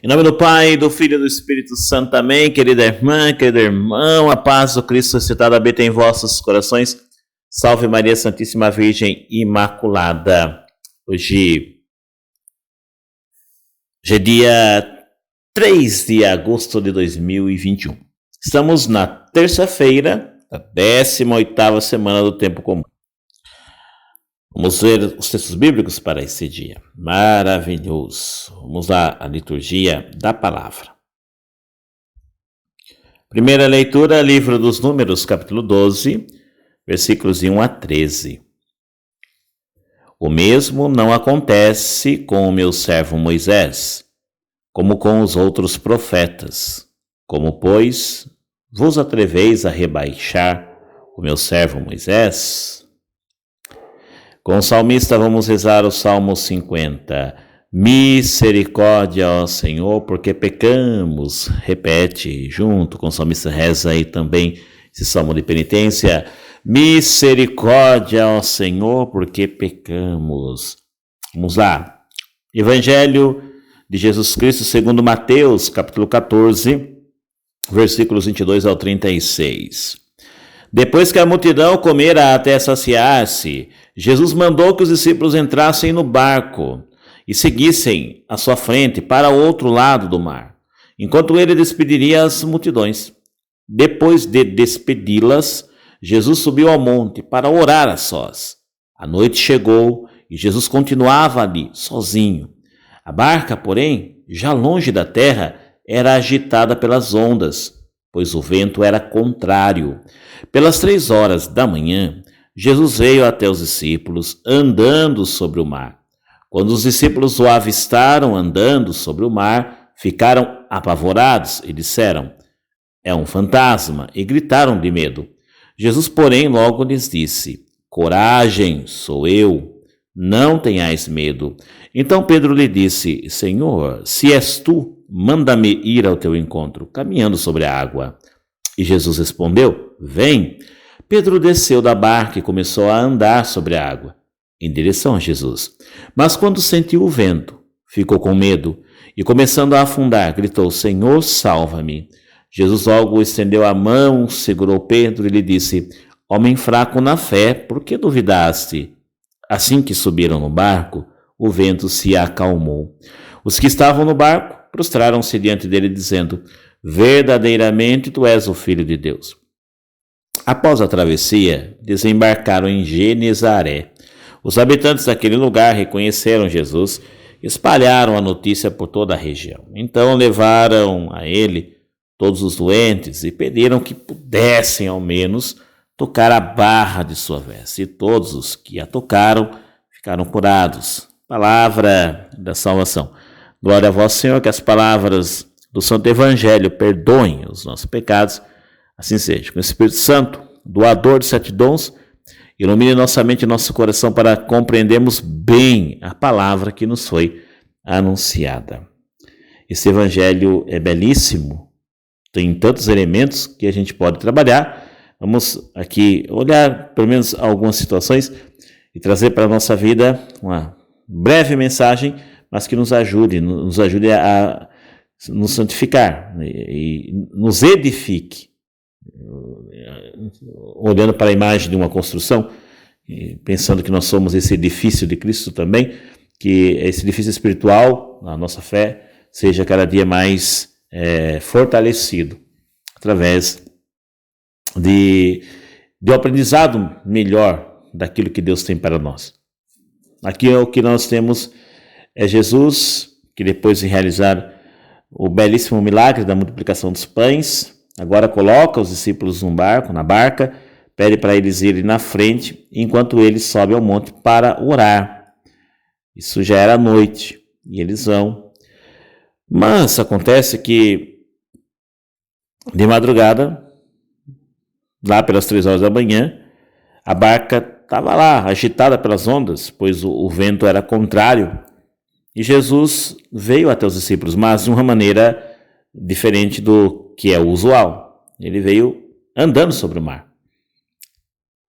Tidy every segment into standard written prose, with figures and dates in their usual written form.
Em nome do Pai, do Filho e do Espírito Santo, amém. Querida irmã, querido irmão, a paz do Cristo ressuscitado habita em vossos corações. Salve Maria Santíssima Virgem Imaculada. Hoje é dia 3 de agosto de 2021. Estamos na terça-feira da 18ª semana do Tempo Comum. Vamos ver os textos bíblicos para esse dia. Maravilhoso. Vamos lá, a liturgia da palavra. Primeira leitura, livro dos Números, capítulo 12, versículos de 1 a 13. O mesmo não acontece com o meu servo Moisés, como com os outros profetas. Como, pois, vos atreveis a rebaixar o meu servo Moisés? Com o salmista vamos rezar o Salmo 50. Misericórdia, ó Senhor, porque pecamos. Repete junto com o salmista, reza aí também esse salmo de penitência. Misericórdia, ó Senhor, porque pecamos. Vamos lá. Evangelho de Jesus Cristo segundo Mateus, capítulo 14, versículos 22 ao 36. Depois que a multidão comera até saciar-se, Jesus mandou que os discípulos entrassem no barco e seguissem à sua frente para o outro lado do mar, enquanto ele despediria as multidões. Depois de despedi-las, Jesus subiu ao monte para orar a sós. A noite chegou e Jesus continuava ali, sozinho. A barca, porém, já longe da terra, era agitada pelas ondas, pois o vento era contrário. Pelas 3 horas da manhã, Jesus veio até os discípulos, andando sobre o mar. Quando os discípulos o avistaram andando sobre o mar, ficaram apavorados e disseram: é um fantasma, e gritaram de medo. Jesus, porém, logo lhes disse: coragem, sou eu, não tenhais medo. Então Pedro lhe disse: Senhor, se és tu, manda-me ir ao teu encontro, caminhando sobre a água. E Jesus respondeu: vem. Pedro desceu da barca e começou a andar sobre a água, em direção a Jesus. Mas quando sentiu o vento, ficou com medo e, começando a afundar, gritou: Senhor, salva-me. Jesus logo estendeu a mão, segurou Pedro e lhe disse: homem fraco na fé, por que duvidaste? Assim que subiram no barco, o vento se acalmou. Os que estavam no barco prostraram-se diante dele, dizendo: verdadeiramente tu és o Filho de Deus. Após a travessia, desembarcaram em Genezaré. Os habitantes daquele lugar reconheceram Jesus e espalharam a notícia por toda a região. Então levaram a ele todos os doentes e pediram que pudessem ao menos tocar a barra de sua veste. E todos os que a tocaram ficaram curados. Palavra da salvação. Glória a vós, Senhor, que as palavras do Santo Evangelho perdoem os nossos pecados. Assim seja. Com o Espírito Santo, doador de 7 dons, ilumine nossa mente e nosso coração para compreendermos bem a palavra que nos foi anunciada. Esse Evangelho é belíssimo, tem tantos elementos que a gente pode trabalhar. Vamos aqui olhar pelo menos algumas situações e trazer para a nossa vida uma breve mensagem, mas que nos ajude a nos santificar e nos edifique. Olhando para a imagem de uma construção, pensando que nós somos esse edifício de Cristo também, que esse edifício espiritual, a nossa fé, seja cada dia mais fortalecido através de um aprendizado melhor daquilo que Deus tem para nós. Aqui o que nós temos é Jesus, que depois de realizar o belíssimo milagre da multiplicação dos pães, agora coloca os discípulos na barca, pede para eles irem na frente, enquanto ele sobe ao monte para orar. Isso já era noite, e eles vão. Mas acontece que, de madrugada, lá pelas 3 horas da manhã, a barca estava lá, agitada pelas ondas, pois o vento era contrário. E Jesus veio até os discípulos, mas de uma maneira diferente do que é o usual. Ele veio andando sobre o mar.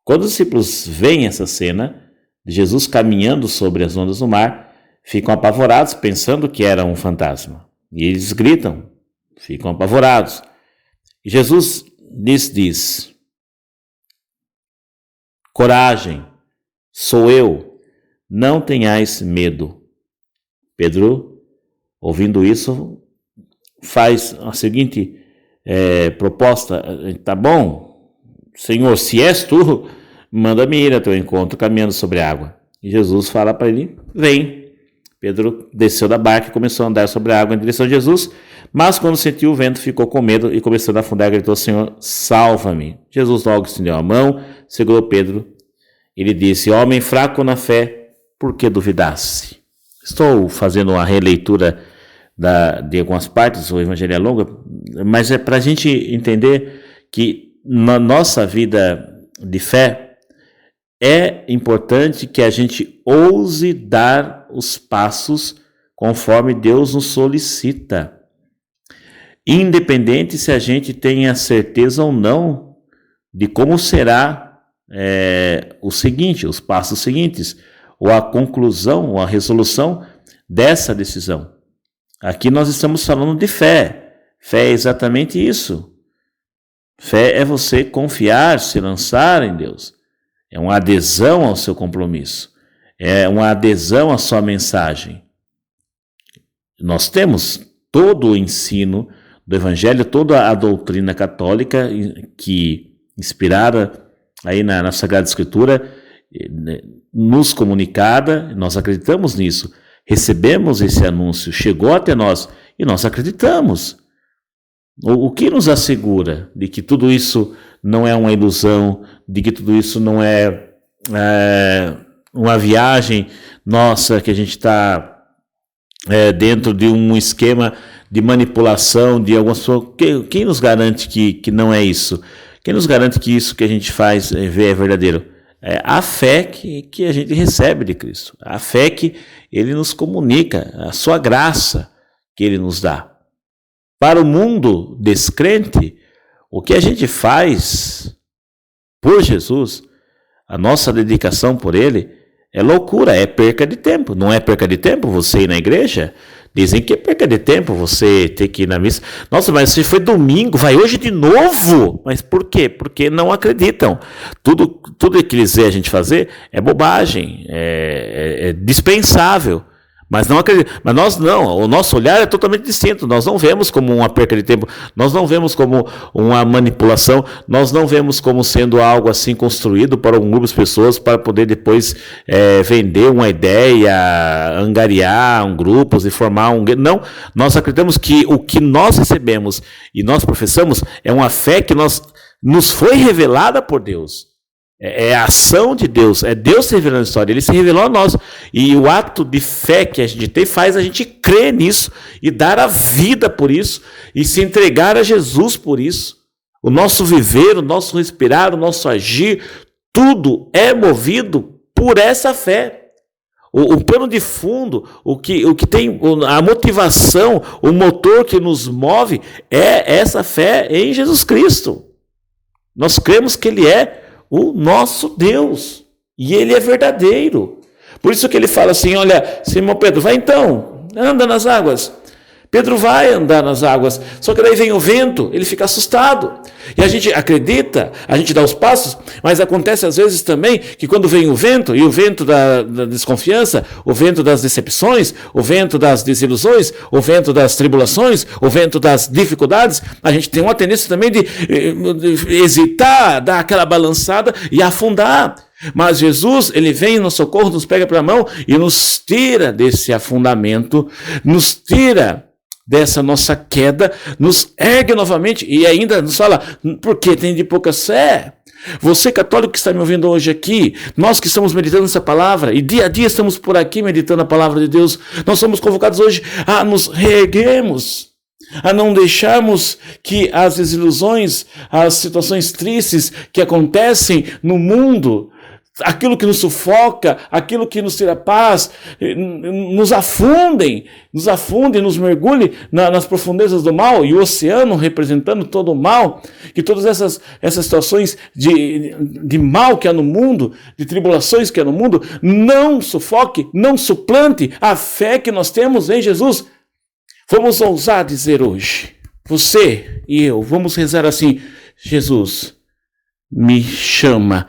Quando os discípulos veem essa cena de Jesus caminhando sobre as ondas do mar, ficam apavorados, pensando que era um fantasma. E eles gritam, ficam apavorados. E Jesus lhes diz: coragem, sou eu, não tenhais medo. Pedro, ouvindo isso, faz a seguinte proposta: tá bom, Senhor, se és tu, manda-me ir a teu encontro caminhando sobre a água. E Jesus fala para ele: vem. Pedro desceu da barca e começou a andar sobre a água em direção a Jesus, mas quando sentiu o vento ficou com medo e começando a afundar, gritou: Senhor, salva-me. Jesus logo estendeu a mão, segurou Pedro e lhe disse: homem fraco na fé, por que duvidasse? Estou fazendo uma releitura de algumas partes, o Evangelho é longo, mas é para a gente entender que na nossa vida de fé é importante que a gente ouse dar os passos conforme Deus nos solicita, independente se a gente tenha certeza ou não de como será os passos seguintes, ou a conclusão, ou a resolução dessa decisão. Aqui nós estamos falando de fé. Fé é exatamente isso. Fé é você confiar, se lançar em Deus. É uma adesão ao seu compromisso. É uma adesão à sua mensagem. Nós temos todo o ensino do Evangelho, toda a doutrina católica que, inspirada aí na Sagrada Escritura, nos comunicada, nós acreditamos nisso. Recebemos esse anúncio, chegou até nós e nós acreditamos. O que nos assegura de que tudo isso não é uma ilusão, de que tudo isso não é uma viagem nossa, que a gente está dentro de um esquema de manipulação de algumas pessoas? Quem nos garante que não é isso? Quem nos garante que isso que a gente faz é verdadeiro? É a fé que a gente recebe de Cristo, a fé que Ele nos comunica, a sua graça que Ele nos dá. Para o mundo descrente, o que a gente faz por Jesus, a nossa dedicação por Ele, é loucura, é perca de tempo. Não é perca de tempo você ir na igreja? Dizem que é perca de tempo você ter que ir na missa. Nossa, mas se foi domingo, vai hoje de novo? Mas por quê? Porque não acreditam. Tudo que eles veem a gente fazer é bobagem, é dispensável. Mas não acredito. Mas nós não, o nosso olhar é totalmente distinto. Nós não vemos como uma perca de tempo, nós não vemos como uma manipulação, nós não vemos como sendo algo assim construído para um grupo de pessoas para poder depois vender uma ideia, angariar grupos e formar um... Não, nós acreditamos que o que nós recebemos e nós professamos é uma fé que nos foi revelada por Deus. É a ação de Deus, é Deus se revelando a história, Ele se revelou a nós. E o ato de fé que a gente tem faz a gente crer nisso e dar a vida por isso e se entregar a Jesus por isso. O nosso viver, o nosso respirar, o nosso agir, tudo é movido por essa fé. O pano de fundo, o que tem a motivação, o motor que nos move é essa fé em Jesus Cristo. Nós cremos que Ele é o nosso Deus, e Ele é verdadeiro. Por isso que Ele fala assim: olha, Simão Pedro, vai então, anda nas águas. Pedro vai andar nas águas, só que daí vem o vento, ele fica assustado. E a gente acredita, a gente dá os passos, mas acontece às vezes também que quando vem o vento, e o vento da desconfiança, o vento das decepções, o vento das desilusões, o vento das tribulações, o vento das dificuldades, a gente tem uma tendência também de hesitar, dar aquela balançada e afundar. Mas Jesus, Ele vem no socorro, nos pega pela mão e nos tira desse afundamento, nos tira dessa nossa queda, nos ergue novamente e ainda nos fala: porque tem de pouca fé. Você católico que está me ouvindo hoje aqui, nós que estamos meditando essa palavra e dia a dia estamos por aqui meditando a palavra de Deus, nós somos convocados hoje a nos reerguermos, a não deixarmos que as desilusões, as situações tristes que acontecem no mundo, aquilo que nos sufoca, aquilo que nos tira paz, nos afundem, nos mergulhem nas profundezas do mal, e o oceano representando todo o mal, que todas essas situações de mal que há no mundo, de tribulações que há no mundo, não sufoque, não suplante a fé que nós temos em Jesus. Vamos ousar dizer hoje, você e eu, vamos rezar assim: Jesus, me chama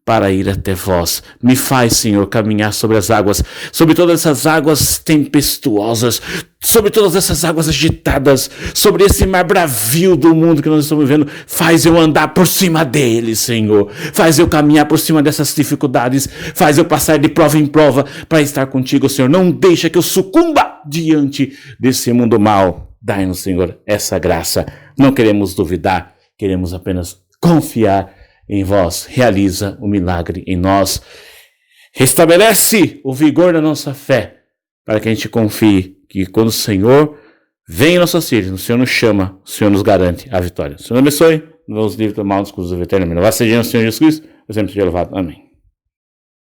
para ir até vós. Me faz, Senhor, caminhar sobre as águas, sobre todas essas águas tempestuosas, sobre todas essas águas agitadas, sobre esse mar bravio do mundo que nós estamos vivendo. Faz eu andar por cima dele, Senhor. Faz eu caminhar por cima dessas dificuldades. Faz eu passar de prova em prova para estar contigo, Senhor. Não deixa que eu sucumba diante desse mundo mal. Dai-nos, Senhor, essa graça. Não queremos duvidar, queremos apenas confiar em vós. Realiza o milagre em nós. Restabelece o vigor da nossa fé, para que a gente confie que quando o Senhor vem em nosso auxílio, o Senhor nos chama, o Senhor nos garante a vitória. O Senhor abençoe, nos livre do mal, dos cruzes do eterno. Louvado seja o Senhor Jesus Cristo, por sempre seja louvado. Amém.